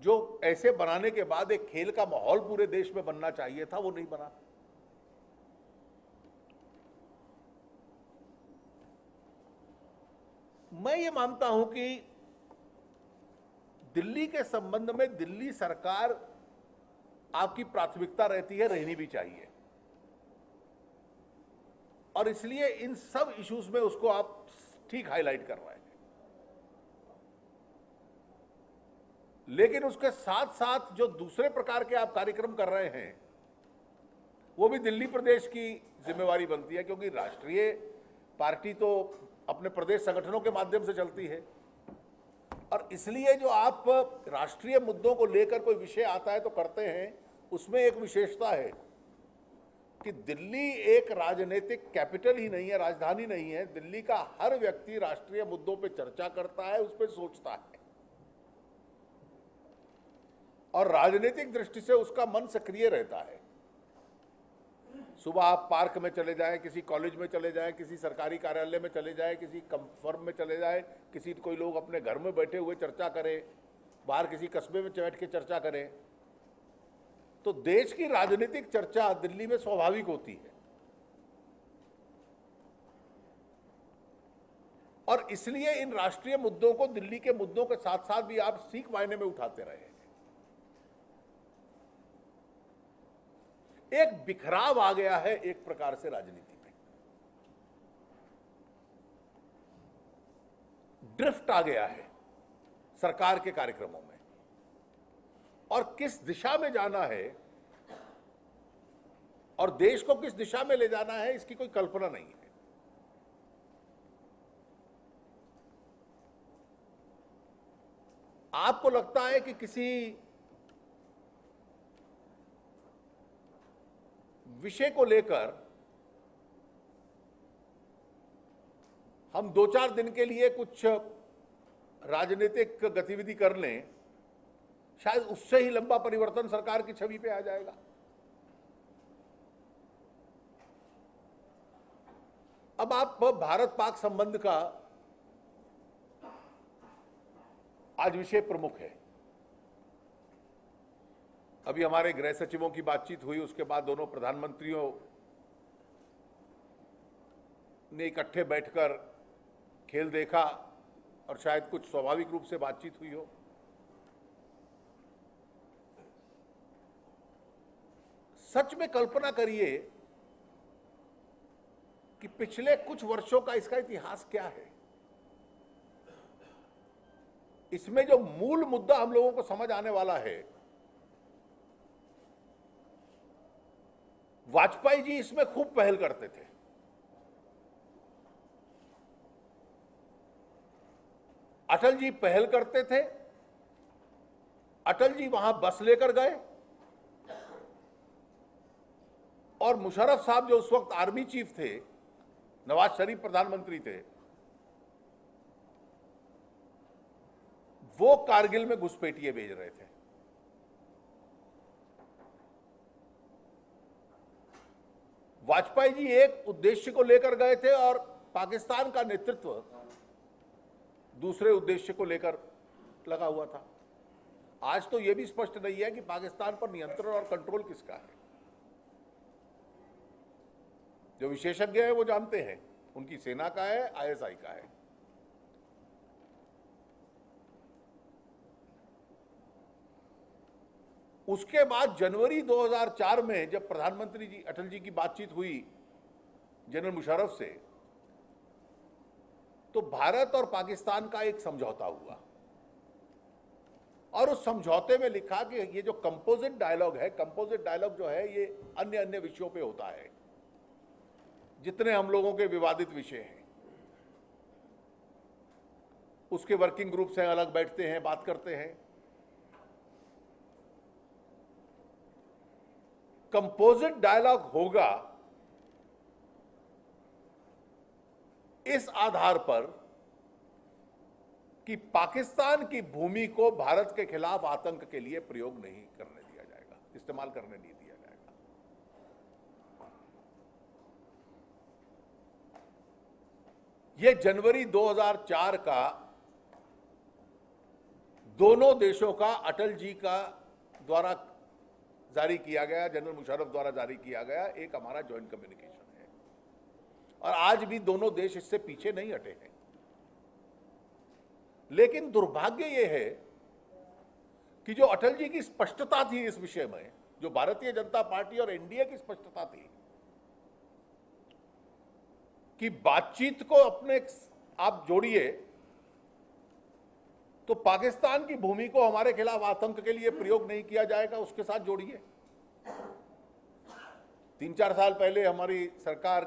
जो ऐसे बनाने के बाद एक खेल का माहौल पूरे देश में बनना चाहिए था, वो नहीं बना। मैं ये मानता हूं कि दिल्ली के संबंध में दिल्ली सरकार आपकी प्राथमिकता रहती है, रहनी भी चाहिए, और इसलिए इन सब इश्यूज में उसको आप ठीक हाईलाइट कर रहे हैं। लेकिन उसके साथ साथ जो दूसरे प्रकार के आप कार्यक्रम कर रहे हैं, वो भी दिल्ली प्रदेश की जिम्मेवारी बनती है, क्योंकि राष्ट्रीय पार्टी तो अपने प्रदेश संगठनों के माध्यम से चलती है, और इसलिए जो आप राष्ट्रीय मुद्दों को लेकर कोई विषय आता है तो करते हैं, उसमें एक विशेषता है कि दिल्ली एक राजनीतिक कैपिटल ही नहीं है, राजधानी नहीं है। दिल्ली का हर व्यक्ति राष्ट्रीय मुद्दों पर चर्चा करता है, उस पर सोचता है, और राजनीतिक दृष्टि से उसका मन सक्रिय रहता है। सुबह आप पार्क में चले जाएं, किसी कॉलेज में चले जाएं, किसी सरकारी कार्यालय में चले जाएं, किसी फर्म में चले जाएं, किसी कोई लोग अपने घर में बैठे हुए चर्चा करें, बाहर किसी कस्बे में बैठ के चर्चा करें, तो देश की राजनीतिक चर्चा दिल्ली में स्वाभाविक होती है। और इसलिए इन राष्ट्रीय मुद्दों को दिल्ली के मुद्दों के साथ साथ भी आप ठीक मायने में उठाते रहे। एक बिखराव आ गया है एक प्रकार से राजनीति में, ड्रिफ्ट आ गया है सरकार के कार्यक्रमों में, और किस दिशा में जाना है और देश को किस दिशा में ले जाना है, इसकी कोई कल्पना नहीं है। आपको लगता है कि किसी विषय को लेकर हम 2-4 दिन के लिए कुछ राजनीतिक गतिविधि कर लें, शायद उससे ही लंबा परिवर्तन सरकार की छवि पे आ जाएगा। अब आप भारत पाक संबंध का आज विषय प्रमुख है। अभी हमारे गृह सचिवों की बातचीत हुई, उसके बाद दोनों प्रधानमंत्रियों ने इकट्ठे बैठकर खेल देखा, और शायद कुछ स्वाभाविक रूप से बातचीत हुई हो। सच में कल्पना करिए कि पिछले कुछ वर्षों का इसका इतिहास क्या है। इसमें जो मूल मुद्दा हम लोगों को समझ आने वाला है, वाजपेयी जी इसमें खूब पहल करते थे। अटल जी पहल करते थे, अटल जी वहां बस लेकर गए, और मुशर्रफ साहब जो उस वक्त आर्मी चीफ थे, नवाज शरीफ प्रधानमंत्री थे, वो कारगिल में घुसपैठिए भेज रहे थे। वाजपेयी जी एक उद्देश्य को लेकर गए थे, और पाकिस्तान का नेतृत्व दूसरे उद्देश्य को लेकर लगा हुआ था। आज तो यह भी स्पष्ट नहीं है कि पाकिस्तान पर नियंत्रण और कंट्रोल किसका है। जो विशेषज्ञ हैं वो जानते हैं, उनकी सेना का है, आईएसआई का है। उसके बाद जनवरी 2004 में जब प्रधानमंत्री जी अटल जी की बातचीत हुई जनरल मुशर्रफ से, तो भारत और पाकिस्तान का एक समझौता हुआ, और उस समझौते में लिखा कि ये जो कंपोजिट डायलॉग है, कंपोजिट डायलॉग जो है ये अन्य अन्य विषयों पे होता है, जितने हम लोगों के विवादित विषय हैं उसके वर्किंग ग्रुप से अलग बैठते हैं, बात करते हैं। कंपोजिट डायलॉग होगा इस आधार पर कि पाकिस्तान की भूमि को भारत के खिलाफ आतंक के लिए प्रयोग नहीं करने दिया जाएगा, इस्तेमाल करने नहीं दिया जाएगा। यह जनवरी 2004 का दोनों देशों का अटल जी का द्वारा जारी किया गया, जनरल मुशर्रफ द्वारा जारी किया गया एक हमारा ज्वाइंट कम्युनिकेशन है, और आज भी दोनों देश इससे पीछे नहीं हटे हैं। लेकिन दुर्भाग्य यह है कि जो अटल जी की स्पष्टता थी इस विषय में, जो भारतीय जनता पार्टी और एनडीए की स्पष्टता थी कि बातचीत को अपने आप जोड़िए, तो पाकिस्तान की भूमि को हमारे खिलाफ आतंक के लिए प्रयोग नहीं किया जाएगा, उसके साथ जोड़िए। 3-4 साल पहले हमारी सरकार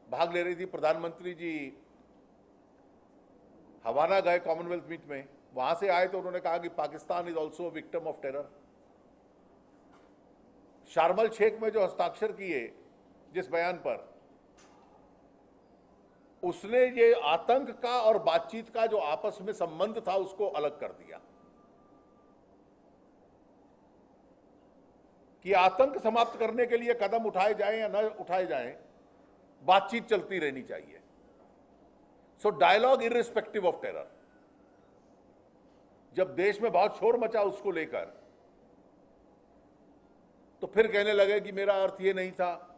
भाग ले रही थी, प्रधानमंत्री जी हवाना गए कॉमनवेल्थ मीट में, वहां से आए तो उन्होंने कहा कि Pakistan is also victim of terror. Sharm el Sheikh में जो हस्ताक्षर किए जिस बयान पर, उसने ये आतंक का और बातचीत का जो आपस में संबंध था उसको अलग कर दिया कि आतंक समाप्त करने के लिए कदम उठाए जाएं या न उठाए जाएं, बातचीत चलती रहनी चाहिए। So dialogue irrespective of terror. जब देश में बहुत शोर मचा उसको लेकर, तो फिर कहने लगे कि मेरा अर्थ ये नहीं था।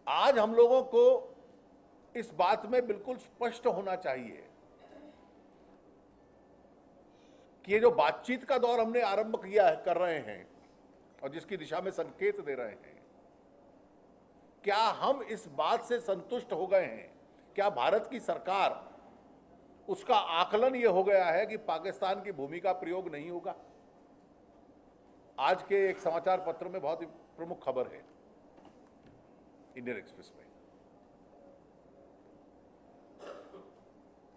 आज हम लोगों को इस बात में बिल्कुल स्पष्ट होना चाहिए कि ये जो बातचीत का दौर हमने आरंभ किया है, कर रहे हैं, और जिसकी दिशा में संकेत दे रहे हैं, क्या हम इस बात से संतुष्ट हो गए हैं? क्या भारत की सरकार, उसका आकलन ये हो गया है कि पाकिस्तान की भूमि का प्रयोग नहीं होगा? आज के एक समाचार पत्र में बहुत ही प्रमुख खबर है, इंडियन एक्सप्रेस में,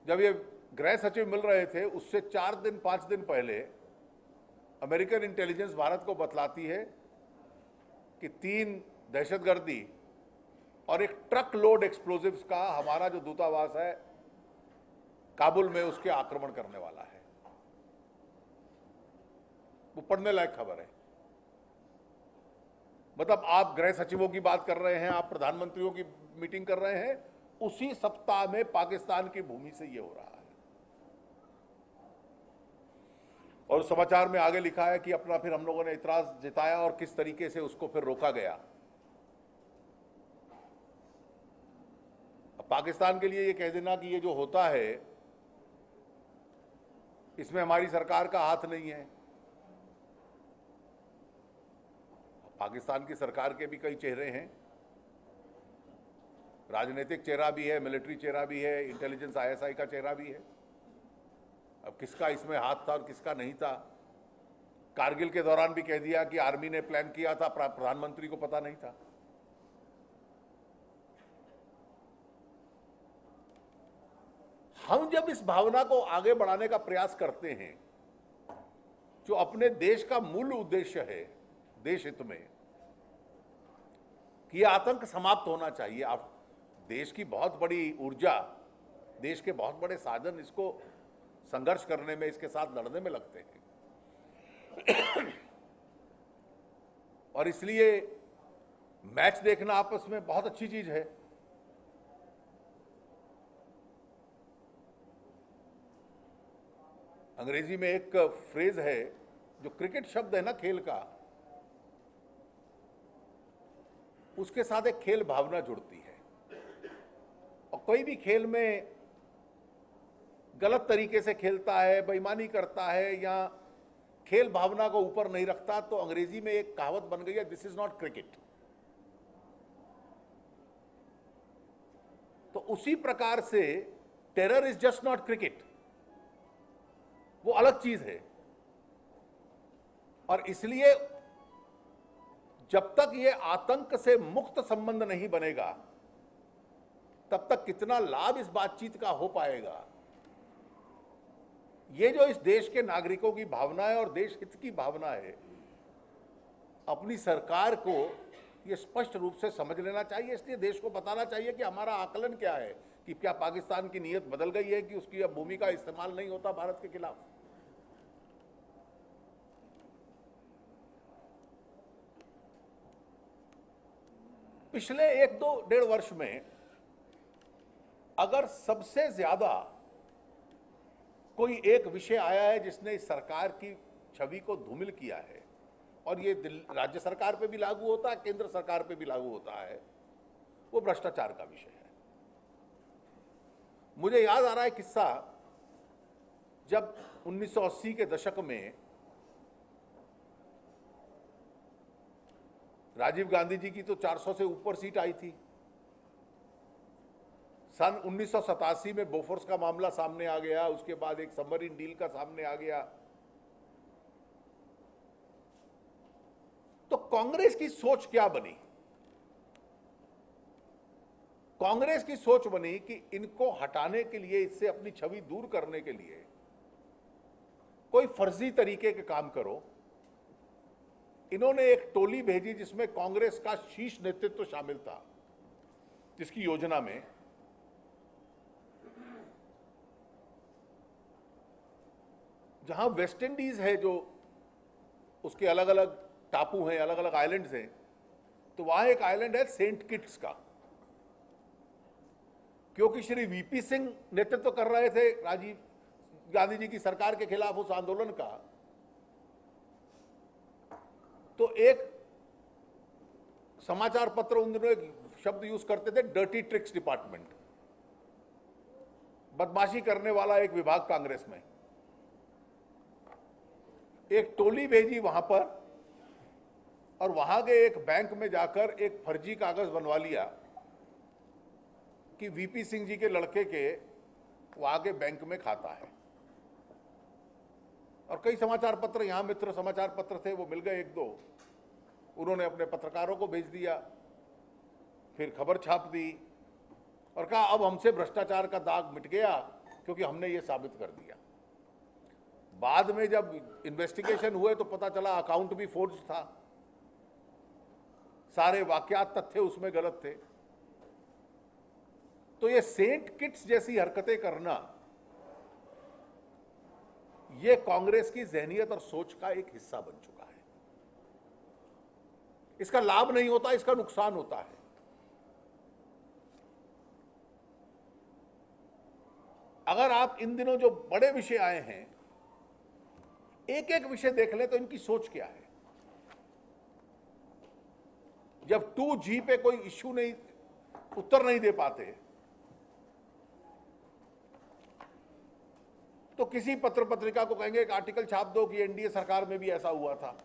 जब ये गृह सचिव मिल रहे थे उससे 4-5 दिन पहले अमेरिकन इंटेलिजेंस भारत को बतलाती है कि 3 दहशतगर्दी और एक ट्रक लोड एक्सप्लोजिव्स का हमारा जो दूतावास है काबुल में, उसके आक्रमण करने वाला है। वो पढ़ने लायक खबर है। मतलब आप गृह सचिवों की बात कर रहे हैं, आप प्रधानमंत्रियों की मीटिंग कर रहे हैं, उसी सप्ताह में पाकिस्तान की भूमि से ये हो रहा है। और समाचार में आगे लिखा है कि अपना फिर हम लोगों ने इतराज जताया और किस तरीके से उसको फिर रोका गया। पाकिस्तान के लिए ये कह देना कि ये जो होता है इसमें हमारी सरकार का हाथ नहीं है। पाकिस्तान की सरकार के भी कई चेहरे हैं, राजनीतिक चेहरा भी है, मिलिट्री चेहरा भी है, इंटेलिजेंस आईएसआई का चेहरा भी है। अब किसका इसमें हाथ था और किसका नहीं था? कारगिल के दौरान भी कह दिया कि आर्मी ने प्लान किया था, प्रधानमंत्री को पता नहीं था। हम जब इस भावना को आगे बढ़ाने का प्रयास करते हैं, जो अपने देश का मूल उद्देश्य है, देश हित में, कि आतंक समाप्त होना चाहिए। आप देश की बहुत बड़ी ऊर्जा, देश के बहुत बड़े साधन इसको संघर्ष करने में, इसके साथ लड़ने में लगते हैं। और इसलिए मैच देखना आपस में बहुत अच्छी चीज है। अंग्रेजी में एक फ्रेज है, जो क्रिकेट शब्द है ना खेल का, उसके साथ एक खेल भावना जुड़ती है। और कोई भी खेल में गलत तरीके से खेलता है, बेईमानी करता है या खेल भावना को ऊपर नहीं रखता, तो अंग्रेजी में एक कहावत बन गई है, दिस इज नॉट क्रिकेट। तो उसी प्रकार से terror is just not cricket, वो अलग चीज है। और इसलिए जब तक ये आतंक से मुक्त संबंध नहीं बनेगा, तब तक कितना लाभ इस बातचीत का हो पाएगा, ये जो इस देश के नागरिकों की भावना है और देश हित की भावना है, अपनी सरकार को ये स्पष्ट रूप से समझ लेना चाहिए। इसलिए देश को बताना चाहिए कि हमारा आकलन क्या है, कि क्या पाकिस्तान की नीयत बदल गई है कि उसकी अब भूमि का इस्तेमाल नहीं होता भारत के खिलाफ। पिछले 1-2-1.5 वर्ष में अगर सबसे ज्यादा कोई एक विषय आया है जिसने इस सरकार की छवि को धूमिल किया है, और ये राज्य सरकार पे भी लागू होता है, केंद्र सरकार पे भी लागू होता है, वो भ्रष्टाचार का विषय है। मुझे याद आ रहा है किस्सा, जब 1980 के दशक में राजीव गांधी जी की तो 400 से ऊपर सीट आई थी। सन 1987 में बोफोर्स का मामला सामने आ गया, उसके बाद एक सबमरीन डील का सामने आ गया। तो कांग्रेस की सोच क्या बनी? कांग्रेस की सोच बनी कि इनको हटाने के लिए, इससे अपनी छवि दूर करने के लिए कोई फर्जी तरीके के काम करो। इन्होंने एक टोली भेजी जिसमें कांग्रेस का शीर्ष नेतृत्व शामिल था, जिसकी योजना में जहां वेस्ट इंडीज है, जो उसके अलग अलग टापू हैं, अलग अलग आइलैंड्स हैं, तो वहां एक आइलैंड है सेंट किट्स का। क्योंकि श्री वीपी सिंह नेतृत्व कर रहे थे राजीव गांधी जी की सरकार के खिलाफ उस आंदोलन का, तो एक समाचार पत्र उन दिनों एक शब्द यूज करते थे, डर्टी ट्रिक्स डिपार्टमेंट, बदमाशी करने वाला एक विभाग कांग्रेस में। एक टोली भेजी वहां पर, और वहां के एक बैंक में जाकर एक फर्जी कागज बनवा लिया कि वीपी सिंह जी के लड़के के वहां के बैंक में खाता है। और कई समाचार पत्र, यहां मित्र समाचार पत्र थे, वो मिल गए एक दो, उन्होंने अपने पत्रकारों को भेज दिया, फिर खबर छाप दी और कहा अब हमसे भ्रष्टाचार का दाग मिट गया क्योंकि हमने ये साबित कर दिया। बाद में जब इन्वेस्टिगेशन हुए तो पता चला अकाउंट भी फोर्ज था, सारे वाकयात तथ्य उसमें गलत थे। तो ये सेंट किट्स जैसी हरकतें करना, ये कांग्रेस की जहनियत और सोच का एक हिस्सा बन चुका है। इसका लाभ नहीं होता, इसका नुकसान होता है। अगर आप इन दिनों जो बड़े विषय आए हैं, एक एक विषय देख लें तो इनकी सोच क्या है। जब 2G पे कोई इश्यू नहीं, उत्तर नहीं दे पाते, तो किसी पत्र पत्रिका को कहेंगे एक आर्टिकल छाप दो कि एनडीए सरकार में भी ऐसा हुआ था।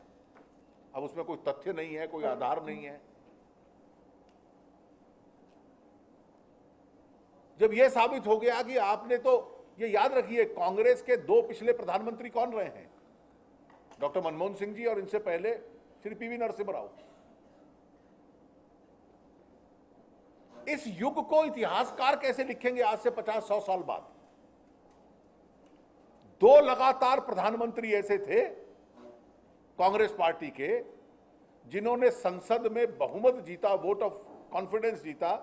अब उसमें कोई तथ्य नहीं है, कोई आधार नहीं है। जब यह साबित हो गया कि आपने तो, ये याद रखिए, कांग्रेस के 2 पिछले प्रधानमंत्री कौन रहे हैं? डॉक्टर मनमोहन सिंह जी और इनसे पहले श्री पीवी नरसिम्हा राव। इस युग को इतिहासकार कैसे लिखेंगे आज से 50-100 साल बाद? 2 लगातार प्रधानमंत्री ऐसे थे कांग्रेस पार्टी के जिन्होंने संसद में बहुमत जीता, वोट ऑफ कॉन्फिडेंस जीता,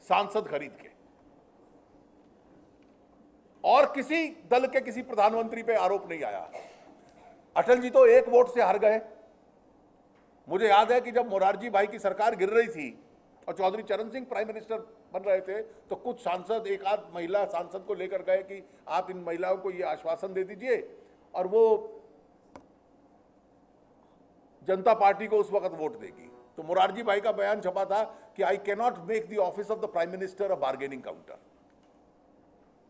सांसद खरीद के। और किसी दल के किसी प्रधानमंत्री पे आरोप नहीं आया। अटल जी तो 1 वोट से हार गए। मुझे याद है कि जब मोरारजी भाई की सरकार गिर रही थी और चौधरी चरण सिंह प्राइम मिनिस्टर बन रहे थे, तो कुछ सांसद, एक आध महिला सांसद को लेकर गए कि आप इन महिलाओं को ये आश्वासन दे दीजिए, और वो जनता पार्टी को उस वक्त वोट देगी। तो मोरारजी भाई का बयान छपा था कि I can not make the office of the prime minister a bargaining counter.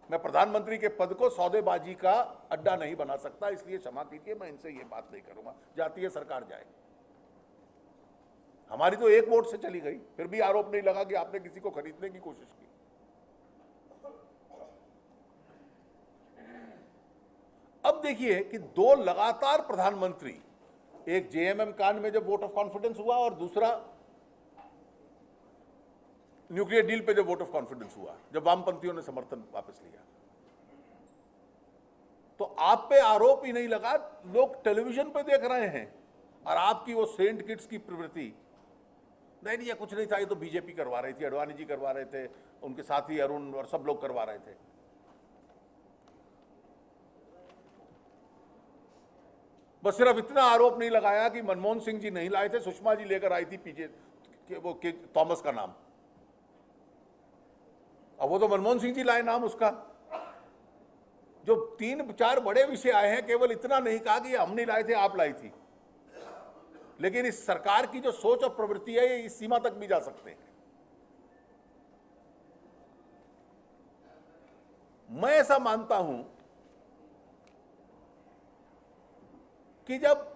मैं प्रधानमंत्री के पद को सौदेबाजी का अड्डा नहीं बना सकता, इसलिए क्षमा कीजिए, मैं इनसे ये बात नहीं करूंगा, जाती है सरकार जाए। हमारी तो 1 वोट से चली गई, फिर भी आरोप नहीं लगा कि आपने किसी को खरीदने की कोशिश की। अब देखिए कि 2 लगातार प्रधानमंत्री, एक जेएमएम कांड में जब वोट ऑफ कॉन्फिडेंस हुआ और दूसरा न्यूक्लियर डील पे जब वोट ऑफ कॉन्फिडेंस हुआ, जब वामपंथियों ने समर्थन वापस लिया, तो आप पे आरोप ही नहीं लगा। लोग टेलीविजन पे देख रहे हैं और आपकी वो सेंट किट्स की प्रवृत्ति, नहीं ये कुछ नहीं था, ये तो बीजेपी करवा रही थी, अडवाणी जी करवा रहे थे, उनके साथी अरुण और सब लोग करवा रहे थे। बस सिर्फ इतना आरोप नहीं लगाया कि मनमोहन सिंह जी नहीं लाए थे, सुषमा जी लेकर आई थी, पीछे वो थॉमस का नाम। अब वो तो मनमोहन सिंह जी लाए नाम उसका। जो 3-4 बड़े विषय आए हैं, केवल इतना नहीं कहा कि हम नहीं लाए थे, आप लाई थी। लेकिन इस सरकार की जो सोच और प्रवृत्ति है, ये इस सीमा तक भी जा सकते हैं। मैं ऐसा मानता हूं कि जब